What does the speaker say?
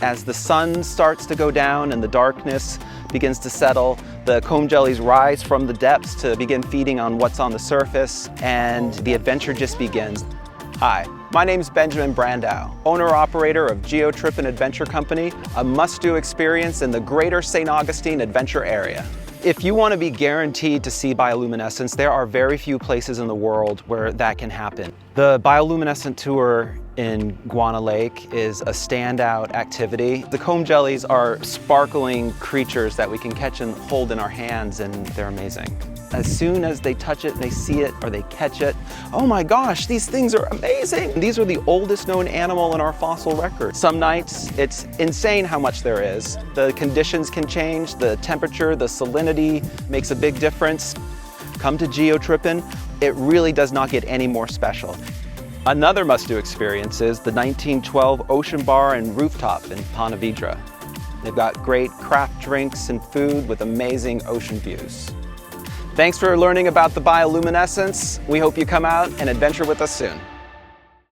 As the sun starts to go down and the darkness begins to settle, the comb jellies rise from the depths to begin feeding on what's on the surface, and the adventure just begins. Hi, my name's Benjamin Brandow, owner-operator of GeoTrippin Adventure Company, a must-do experience in the greater St. Augustine adventure area. If you want to be guaranteed to see bioluminescence, there are very few places in the world where that can happen. The bioluminescent tour in Guana Lake is a standout activity. The comb jellies are sparkling creatures that we can catch and hold in our hands, and they're amazing. As soon as they touch it, they see it, or they catch it, oh my gosh, these things are amazing! These are the oldest known animal in our fossil record. Some nights, it's insane how much there is. The conditions can change, the temperature, the salinity makes a big difference. Come to GeoTrippin, it really does not get any more special. Another must-do experience is the 1912 Ocean Bar and Rooftop in Ponte, Vedra. They've got great craft drinks and food with amazing ocean views. Thanks for learning about the bioluminescence. We hope you come out and adventure with us soon.